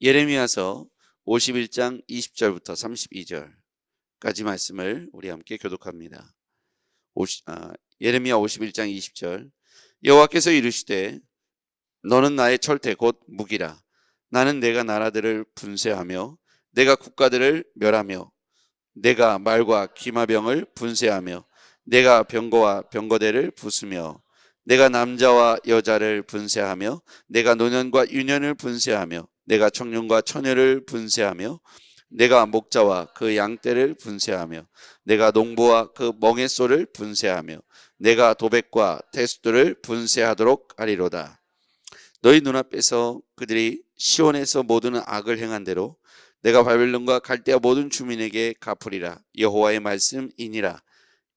예레미야서 51장 20절부터 32절까지 말씀을 우리 함께 교독합니다. 예레미야 51장 20절. 여호와께서 이르시되 너는 나의 철퇴 곧 무기라. 나는 내가 나라들을 분쇄하며 내가 국가들을 멸하며 내가 말과 기마병을 분쇄하며 내가 병거와 병거대를 부수며 내가 남자와 여자를 분쇄하며 내가 노년과 유년을 분쇄하며 내가 청년과 처녀를 분쇄하며 내가 목자와 그 양떼를 분쇄하며 내가 농부와 그 멍에소를 분쇄하며 내가 도백과 태수들을 분쇄하도록 하리로다. 너희 눈앞에서 그들이 시온에서 모든 악을 행한 대로 내가 바벨론과 갈대아 모든 주민에게 갚으리라. 여호와의 말씀이니라.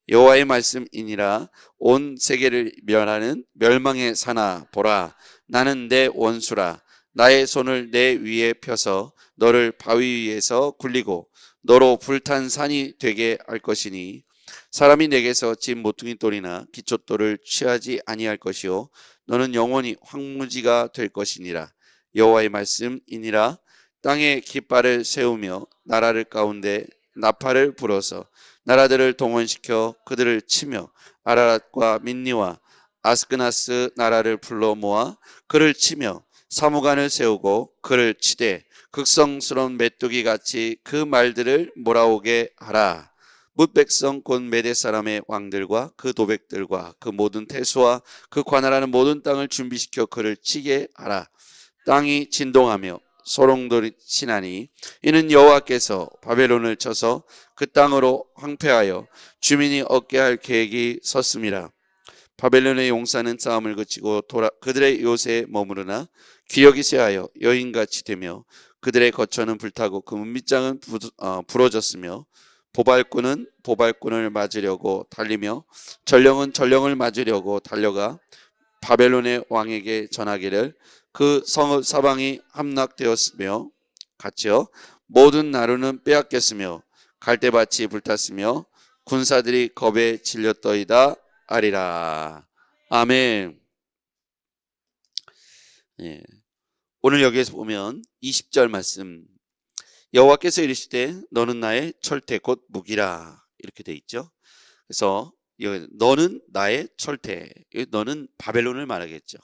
여호와의 말씀이니라. 온 세계를 멸하는 멸망의 산아 보라. 나는 내 원수라. 나의 손을 내 위에 펴서 너를 바위 위에서 굴리고 너로 불탄 산이 되게 할 것이니 사람이 내게서 진 모퉁이 돌이나 기초돌을 취하지 아니할 것이요 너는 영원히 황무지가 될 것이니라. 여호와의 말씀이니라. 땅에 깃발을 세우며 나라를 가운데 나팔을 불어서 나라들을 동원시켜 그들을 치며 아라랏과 민니와 아스크나스 나라를 불러 모아 그를 치며 사무관을 세우고 그를 치되 극성스러운 메뚜기 같이 그 말들을 몰아오게 하라. 뭇 백성 곧 메대 사람의 왕들과 그 도백들과 그 모든 태수와 그 관할하는 모든 땅을 준비시켜 그를 치게 하라. 땅이 진동하며 소롱돌이 치나니 이는 여호와께서 바벨론을 쳐서 그 땅으로 황폐하여 주민이 얻게 할 계획이 섰음이라. 바벨론의 용사는 싸움을 그치고 그들의 요새에 머무르나 기력이 쇠하여 여인같이 되며 그들의 거처는 불타고 그 문빗장은 부러졌으며 보발꾼은 보발꾼을 맞으려고 달리며 전령은 전령을 맞으려고 달려가 바벨론의 왕에게 전하기를 그 성읍 사방이 함락되었으며 같이요 모든 나루는 빼앗겼으며 갈대밭이 불탔으며 군사들이 겁에 질렸더이다 하리라. 아멘. 예. 오늘 여기에서 보면 20절 말씀, 여호와께서 이르시되 너는 나의 철퇴 곧 무기라, 이렇게 돼 있죠. 그래서 너는 나의 철퇴, 너는 바벨론을 말하겠죠.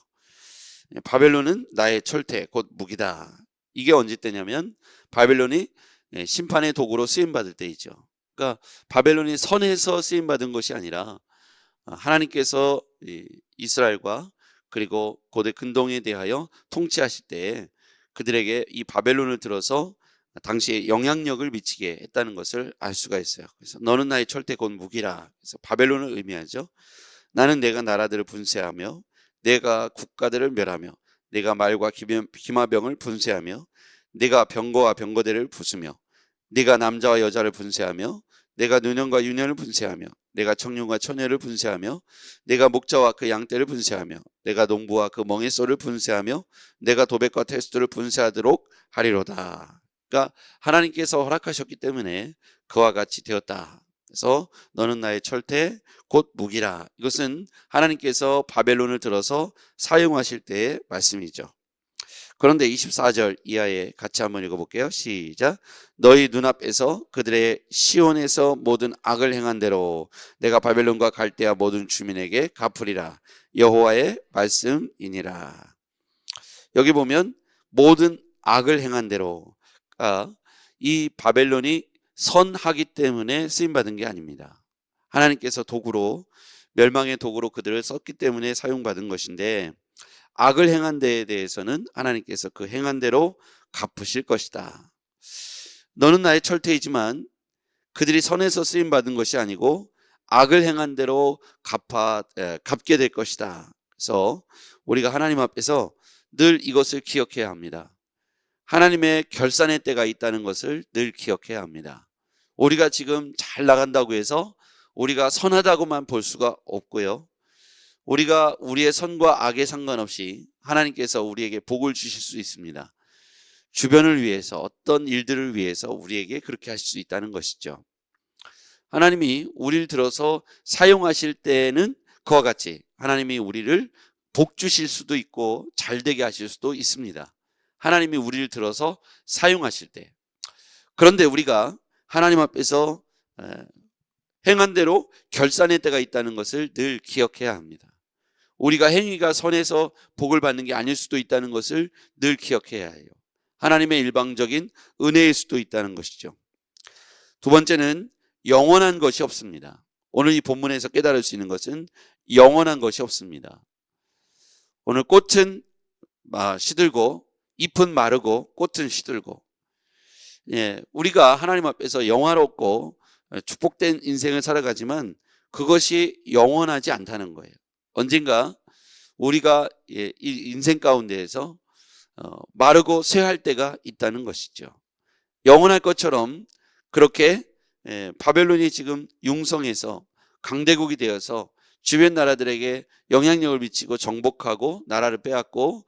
바벨론은 나의 철퇴 곧 무기다. 이게 언제 때냐면 바벨론이 심판의 도구로 쓰임받을 때이죠. 그러니까 바벨론이 선에서 쓰임받은 것이 아니라 하나님께서 이스라엘과 그리고 고대 근동에 대하여 통치하실 때 그들에게 이 바벨론을 들어서 당시에 영향력을 미치게 했다는 것을 알 수가 있어요. 그래서 너는 나의 철퇴 곧 무기라. 그래서 바벨론을 의미하죠. 나는 내가 나라들을 분쇄하며 내가 국가들을 멸하며 내가 말과 기마병을 분쇄하며 내가 병거와 병거대를 부수며 내가 남자와 여자를 분쇄하며 내가 노년과 유년을 분쇄하며 내가 청년과 처녀를 분쇄하며 내가 목자와 그 양떼를 분쇄하며 내가 농부와 그 멍에소를 분쇄하며 내가 도백과 태수들을 분쇄하도록 하리로다. 그러니까 하나님께서 허락하셨기 때문에 그와 같이 되었다. 그래서 너는 나의 철퇴 곧 무기라. 이것은 하나님께서 바벨론을 들어서 사용하실 때의 말씀이죠. 그런데 24절 이하에 같이 한번 읽어볼게요. 시작. 너희 눈앞에서 그들의 시온에서 모든 악을 행한 대로 내가 바벨론과 갈대아 모든 주민에게 갚으리라. 여호와의 말씀이니라. 여기 보면 모든 악을 행한 대로, 이 바벨론이 선하기 때문에 쓰임받은 게 아닙니다. 하나님께서 도구로, 멸망의 도구로 그들을 썼기 때문에 사용받은 것인데 악을 행한 데에 대해서는 하나님께서 그 행한 대로 갚으실 것이다. 너는 나의 철퇴이지만 그들이 선에서 쓰임받은 것이 아니고 악을 행한 대로 갚게 될 것이다. 그래서 우리가 하나님 앞에서 늘 이것을 기억해야 합니다. 하나님의 결산의 때가 있다는 것을 늘 기억해야 합니다. 우리가 지금 잘 나간다고 해서 우리가 선하다고만 볼 수가 없고요. 우리가 우리의 선과 악에 상관없이 하나님께서 우리에게 복을 주실 수 있습니다. 주변을 위해서, 어떤 일들을 위해서 우리에게 그렇게 하실 수 있다는 것이죠. 하나님이 우리를 들어서 사용하실 때는 그와 같이 하나님이 우리를 복 주실 수도 있고 잘 되게 하실 수도 있습니다. 하나님이 우리를 들어서 사용하실 때. 그런데 우리가 하나님 앞에서 행한 대로 결산의 때가 있다는 것을 늘 기억해야 합니다. 우리가 행위가 선해서 복을 받는 게 아닐 수도 있다는 것을 늘 기억해야 해요. 하나님의 일방적인 은혜일 수도 있다는 것이죠. 두 번째는 영원한 것이 없습니다. 오늘 이 본문에서 깨달을 수 있는 것은 영원한 것이 없습니다. 오늘 꽃은 시들고 잎은 마르고 꽃은 시들고, 우리가 하나님 앞에서 영화롭고 축복된 인생을 살아가지만 그것이 영원하지 않다는 거예요. 언젠가 우리가 이 인생 가운데에서 마르고 쇠할 때가 있다는 것이죠. 영원할 것처럼 그렇게 바벨론이 지금 융성해서 강대국이 되어서 주변 나라들에게 영향력을 미치고 정복하고 나라를 빼앗고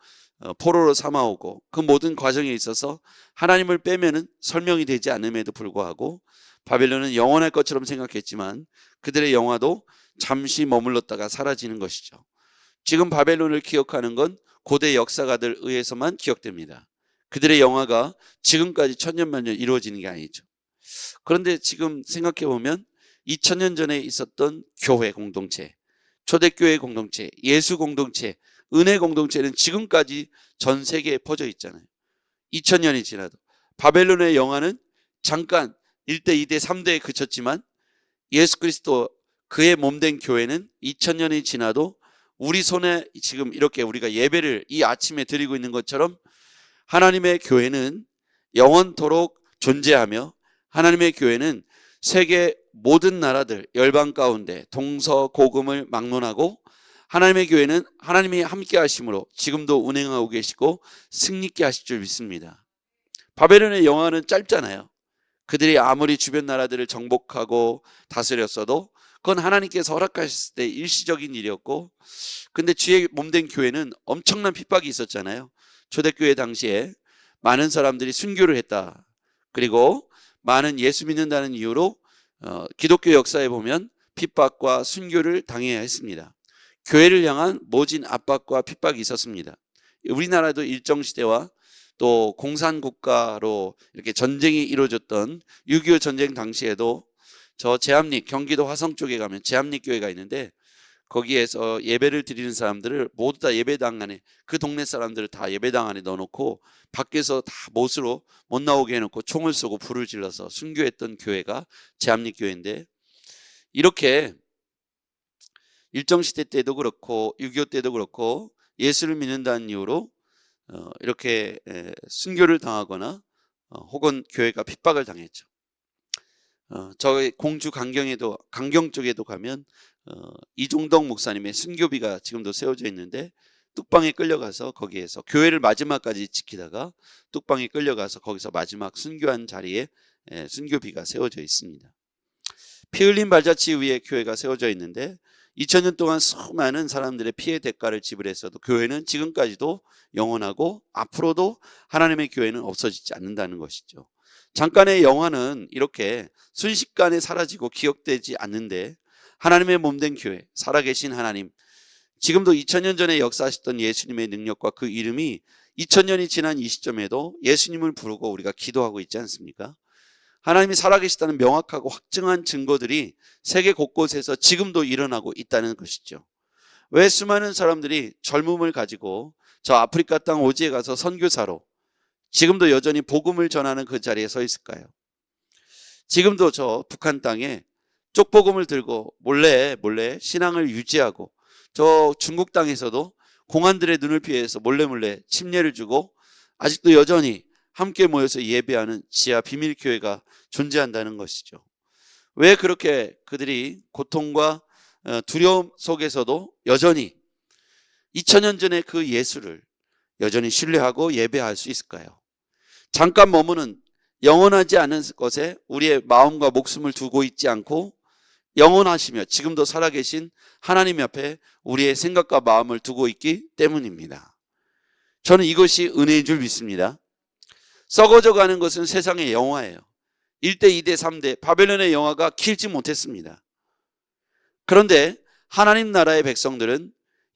포로로 삼아오고 그 모든 과정에 있어서 하나님을 빼면은 설명이 되지 않음에도 불구하고 바벨론은 영원할 것처럼 생각했지만 그들의 영화도 잠시 머물렀다가 사라지는 것이죠. 지금 바벨론을 기억하는 건 고대 역사가들 의해서만 기억됩니다. 그들의 영화가 지금까지 천년만년 이루어지는 게 아니죠. 그런데 지금 생각해 보면 2000년 전에 있었던 교회 공동체, 초대교회 공동체, 예수 공동체, 은혜 공동체는 지금까지 전 세계에 퍼져 있잖아요. 2000년이 지나도 바벨론의 영화는 잠깐 1대, 2대, 3대에 그쳤지만 예수 그리스도 그의 몸된 교회는 2000년이 지나도 우리 손에 지금 이렇게 우리가 예배를 이 아침에 드리고 있는 것처럼 하나님의 교회는 영원토록 존재하며 하나님의 교회는 세계 모든 나라들 열방 가운데 동서고금을 막론하고 하나님의 교회는 하나님이 함께 하심으로 지금도 운행하고 계시고 승리케 하실 줄 믿습니다. 바벨론의 영화는 짧잖아요. 그들이 아무리 주변 나라들을 정복하고 다스렸어도 그건 하나님께서 허락하셨을 때 일시적인 일이었고, 근데 주의 몸된 교회는 엄청난 핍박이 있었잖아요. 초대교회 당시에 많은 사람들이 순교를 했다. 그리고 많은 예수 믿는다는 이유로 기독교 역사에 보면 핍박과 순교를 당해야 했습니다. 교회를 향한 모진 압박과 핍박이 있었습니다. 우리나라도 일정 시대와 또 공산국가로 이렇게 전쟁이 이루어졌던 6.25 전쟁 당시에도 저 제암리 경기도 화성 쪽에 가면 제암리 교회가 있는데 거기에서 예배를 드리는 사람들을 모두 다 예배당 안에, 그 동네 사람들을 다 예배당 안에 넣어놓고 밖에서 다 못으로 못 나오게 해놓고 총을 쏘고 불을 질러서 순교했던 교회가 제암리 교회인데, 이렇게 일정시대 때도 그렇고 6.25 때도 그렇고 예수를 믿는다는 이유로 이렇게 순교를 당하거나 혹은 교회가 핍박을 당했죠. 저희 공주 강경 쪽에도 가면 이종덕 목사님의 순교비가 지금도 세워져 있는데 뚝방에 끌려가서 거기에서 교회를 마지막까지 지키다가 뚝방에 끌려가서 거기서 마지막 순교한 자리에 순교비가 세워져 있습니다. 피 흘린 발자취 위에 교회가 세워져 있는데 2000년 동안 수많은 사람들의 피해 대가를 지불했어도 교회는 지금까지도 영원하고 앞으로도 하나님의 교회는 없어지지 않는다는 것이죠. 잠깐의 영화는 이렇게 순식간에 사라지고 기억되지 않는데 하나님의 몸된 교회, 살아계신 하나님, 지금도 2000년 전에 역사하셨던 예수님의 능력과 그 이름이 2000년이 지난 이 시점에도 예수님을 부르고 우리가 기도하고 있지 않습니까? 하나님이 살아계시다는 명확하고 확증한 증거들이 세계 곳곳에서 지금도 일어나고 있다는 것이죠. 왜 수많은 사람들이 젊음을 가지고 저 아프리카 땅 오지에 가서 선교사로 지금도 여전히 복음을 전하는 그 자리에 서 있을까요? 지금도 저 북한 땅에 쪽복음을 들고 몰래 신앙을 유지하고 저 중국 땅에서도 공안들의 눈을 피해서 몰래 침례를 주고 아직도 여전히 함께 모여서 예배하는 지하 비밀교회가 존재한다는 것이죠. 왜 그렇게 그들이 고통과 두려움 속에서도 여전히 2000년 전의 그 예수를 여전히 신뢰하고 예배할 수 있을까요? 잠깐 머무는 영원하지 않은 것에 우리의 마음과 목숨을 두고 있지 않고 영원하시며 지금도 살아계신 하나님 앞에 우리의 생각과 마음을 두고 있기 때문입니다. 저는 이것이 은혜인 줄 믿습니다. 썩어져 가는 것은 세상의 영화예요. 1대, 2대, 3대 바벨론의 영화가 길지 못했습니다. 그런데 하나님 나라의 백성들은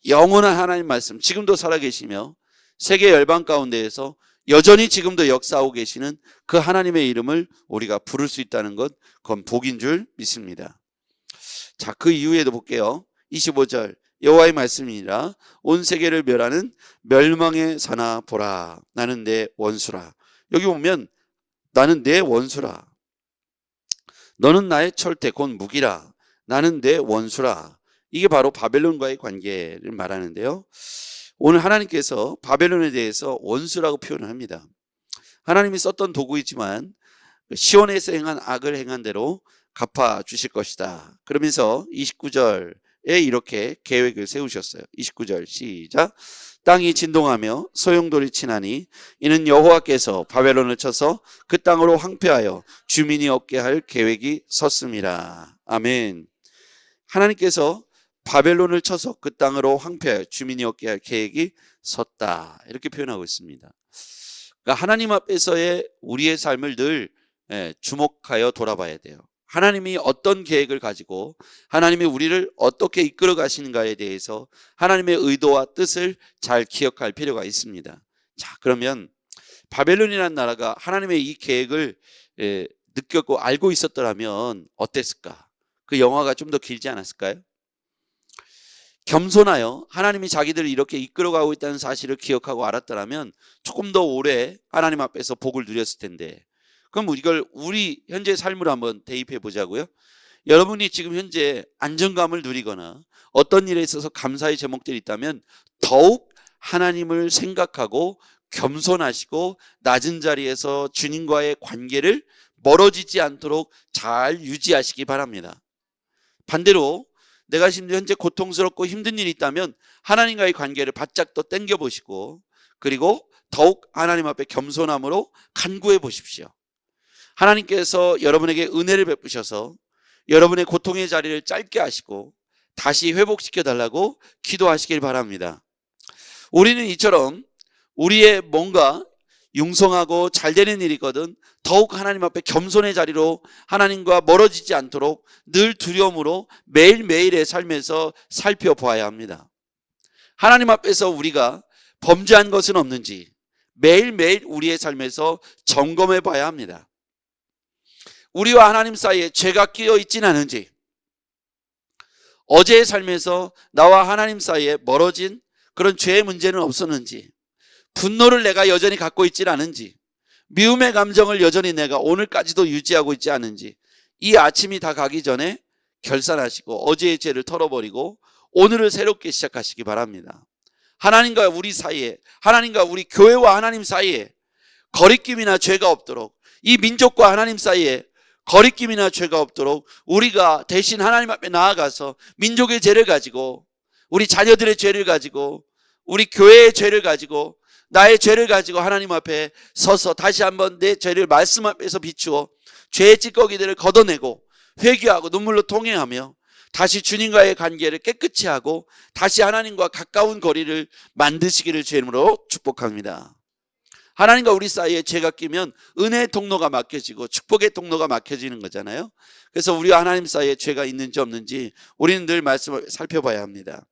영원한 하나님 말씀 지금도 살아계시며 세계 열방 가운데에서 여전히 지금도 역사하고 계시는 그 하나님의 이름을 우리가 부를 수 있다는 것, 그건 복인 줄 믿습니다. 자, 그 이후에도 볼게요. 25절 여호와의 말씀이니라. 온 세계를 멸하는 멸망의 사나 보라. 나는 내 원수라. 여기 보면 나는 내 원수라. 너는 나의 철퇴 곧 무기라. 나는 내 원수라. 이게 바로 바벨론과의 관계를 말하는데요. 오늘 하나님께서 바벨론에 대해서 원수라고 표현을 합니다. 하나님이 썼던 도구이지만 시온에서 행한 악을 행한 대로 갚아주실 것이다. 그러면서 29절에 이렇게 계획을 세우셨어요. 29절 시작. 땅이 진동하며 소용돌이 치나니 이는 여호와께서 바벨론을 쳐서 그 땅으로 황폐하여 주민이 없게 할 계획이 섰습니다. 아멘. 하나님께서 바벨론을 쳐서 그 땅으로 황폐하여 주민이 없게 할 계획이 섰다. 이렇게 표현하고 있습니다. 그러니까 하나님 앞에서의 우리의 삶을 늘 주목하여 돌아봐야 돼요. 하나님이 어떤 계획을 가지고 하나님이 우리를 어떻게 이끌어 가시는가에 대해서 하나님의 의도와 뜻을 잘 기억할 필요가 있습니다. 자, 그러면 바벨론이라는 나라가 하나님의 이 계획을 느꼈고 알고 있었더라면 어땠을까? 그 영화가 좀 더 길지 않았을까요? 겸손하여 하나님이 자기들을 이렇게 이끌어가고 있다는 사실을 기억하고 알았더라면 조금 더 오래 하나님 앞에서 복을 누렸을 텐데, 그럼 이걸 우리 현재 삶으로 한번 대입해 보자고요. 여러분이 지금 현재 안정감을 누리거나 어떤 일에 있어서 감사의 제목들이 있다면 더욱 하나님을 생각하고 겸손하시고 낮은 자리에서 주님과의 관계를 멀어지지 않도록 잘 유지하시기 바랍니다. 반대로 내가 지금 현재 고통스럽고 힘든 일이 있다면 하나님과의 관계를 바짝 더 당겨보시고, 그리고 더욱 하나님 앞에 겸손함으로 간구해 보십시오. 하나님께서 여러분에게 은혜를 베푸셔서 여러분의 고통의 자리를 짧게 하시고 다시 회복시켜 달라고 기도하시길 바랍니다. 우리는 이처럼 우리의 뭔가 융성하고 잘 되는 일이 있거든 더욱 하나님 앞에 겸손의 자리로 하나님과 멀어지지 않도록 늘 두려움으로 매일매일의 삶에서 살펴보아야 합니다. 하나님 앞에서 우리가 범죄한 것은 없는지 매일매일 우리의 삶에서 점검해 봐야 합니다. 우리와 하나님 사이에 죄가 끼어 있지는 않은지, 어제의 삶에서 나와 하나님 사이에 멀어진 그런 죄의 문제는 없었는지, 분노를 내가 여전히 갖고 있지는 않은지, 미움의 감정을 여전히 내가 오늘까지도 유지하고 있지 않은지, 이 아침이 다 가기 전에 결산하시고 어제의 죄를 털어버리고 오늘을 새롭게 시작하시기 바랍니다. 하나님과 우리 사이에, 하나님과 우리 교회와 하나님 사이에 거리낌이나 죄가 없도록, 이 민족과 하나님 사이에 거리낌이나 죄가 없도록 우리가 대신 하나님 앞에 나아가서 민족의 죄를 가지고, 우리 자녀들의 죄를 가지고, 우리 교회의 죄를 가지고, 나의 죄를 가지고 하나님 앞에 서서 다시 한번 내 죄를 말씀 앞에서 비추어 죄의 찌꺼기들을 걷어내고 회개하고 눈물로 통회하며 다시 주님과의 관계를 깨끗이 하고 다시 하나님과 가까운 거리를 만드시기를 주의 이름으로 축복합니다. 하나님과 우리 사이에 죄가 끼면 은혜의 통로가 막혀지고 축복의 통로가 막혀지는 거잖아요. 그래서 우리와 하나님 사이에 죄가 있는지 없는지 우리는 늘 말씀을 살펴봐야 합니다.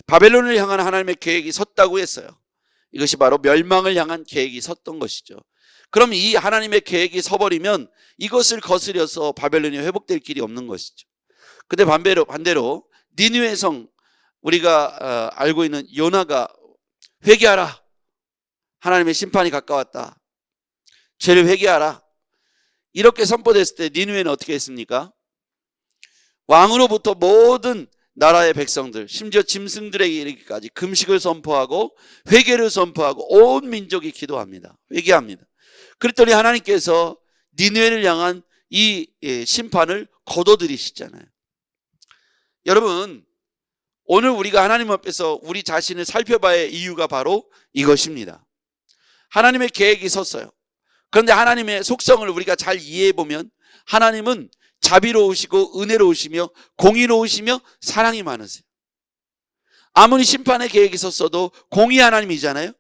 바벨론을 향한 하나님의 계획이 섰다고 했어요. 이것이 바로 멸망을 향한 계획이 섰던 것이죠. 그럼 이 하나님의 계획이 서버리면 이것을 거스려서 바벨론이 회복될 길이 없는 것이죠. 근데 반대로 니느웨 성, 우리가 알고 있는 요나가 회개하라, 하나님의 심판이 가까웠다, 죄를 회개하라, 이렇게 선포됐을 때 니느웨는 어떻게 했습니까? 왕으로부터 모든 나라의 백성들, 심지어 짐승들에게 이르기까지 금식을 선포하고 회개를 선포하고 온 민족이 기도합니다. 회개합니다. 그랬더니 하나님께서 니느웨를 향한 이 심판을 거둬들이시잖아요. 여러분, 오늘 우리가 하나님 앞에서 우리 자신을 살펴봐야 할 이유가 바로 이것입니다. 하나님의 계획이 섰어요. 그런데 하나님의 속성을 우리가 잘 이해해보면 하나님은 자비로우시고 은혜로우시며 공의로우시며 사랑이 많으세요. 아무리 심판의 계획이 섰어도 공의 하나님이잖아요.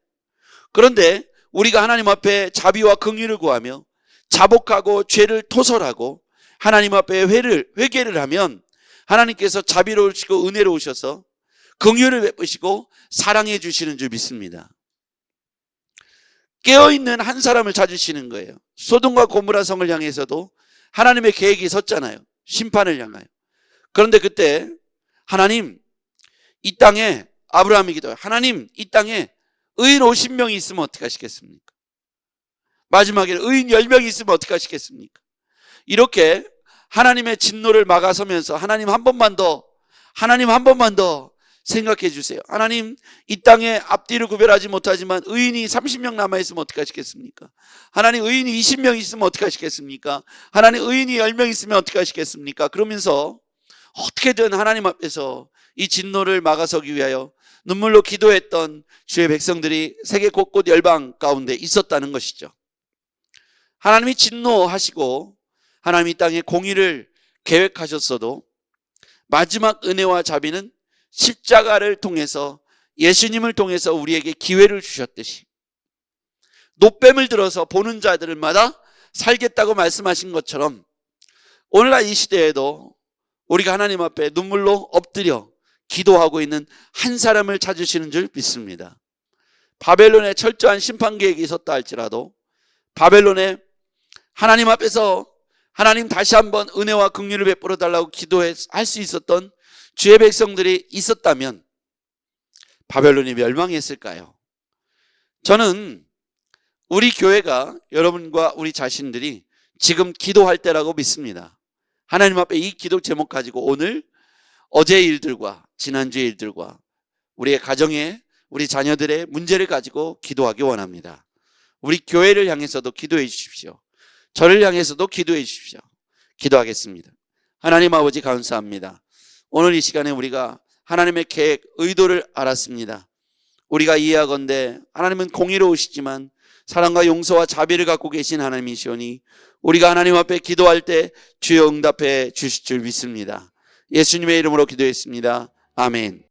그런데 우리가 하나님 앞에 자비와 긍휼을 구하며 자복하고 죄를 토설하고 하나님 앞에 회개를 하면 하나님께서 자비로우시고 은혜로우셔서 긍휼을 베푸시고 사랑해 주시는 줄 믿습니다. 깨어있는 한 사람을 찾으시는 거예요. 소돔과 고모라 성을 향해서도 하나님의 계획이 섰잖아요. 심판을 향하여. 그런데 그때 하나님, 이 땅에 아브라함이 기도해요. 하나님, 이 땅에 의인 50명이 있으면 어떻게 하시겠습니까? 마지막에 의인 10명이 있으면 어떻게 하시겠습니까? 이렇게 하나님의 진노를 막아서면서 하나님 한 번만 더 생각해 주세요. 하나님, 이 땅에 앞뒤를 구별하지 못하지만 의인이 30명 남아있으면 어떻게 하시겠습니까? 하나님, 의인이 20명 있으면 어떻게 하시겠습니까? 하나님, 의인이 10명 있으면 어떻게 하시겠습니까? 그러면서 어떻게든 하나님 앞에서 이 진노를 막아서기 위하여 눈물로 기도했던 주의 백성들이 세계 곳곳 열방 가운데 있었다는 것이죠. 하나님이 진노하시고 하나님이 이 땅에 공의를 계획하셨어도 마지막 은혜와 자비는 십자가를 통해서, 예수님을 통해서 우리에게 기회를 주셨듯이 노뱀을 들어서 보는 자들마다 살겠다고 말씀하신 것처럼 오늘날 이 시대에도 우리가 하나님 앞에 눈물로 엎드려 기도하고 있는 한 사람을 찾으시는 줄 믿습니다. 바벨론에 철저한 심판 계획이 있었다 할지라도 바벨론에 하나님 앞에서 하나님 다시 한번 은혜와 긍휼을 베풀어 달라고 기도할 수 있었던 주의 백성들이 있었다면 바벨론이 멸망했을까요? 저는 우리 교회가, 여러분과 우리 자신들이 지금 기도할 때라고 믿습니다. 하나님 앞에 이 기도 제목 가지고 오늘 어제의 일들과 지난주의 일들과 우리의 가정에 우리 자녀들의 문제를 가지고 기도하기 원합니다. 우리 교회를 향해서도 기도해 주십시오. 저를 향해서도 기도해 주십시오. 기도하겠습니다. 하나님 아버지, 감사합니다. 오늘 이 시간에 우리가 하나님의 계획, 의도를 알았습니다. 우리가 이해하건대 하나님은 공의로우시지만 사랑과 용서와 자비를 갖고 계신 하나님이시오니 우리가 하나님 앞에 기도할 때 주여 응답해 주실 줄 믿습니다. 예수님의 이름으로 기도했습니다. 아멘.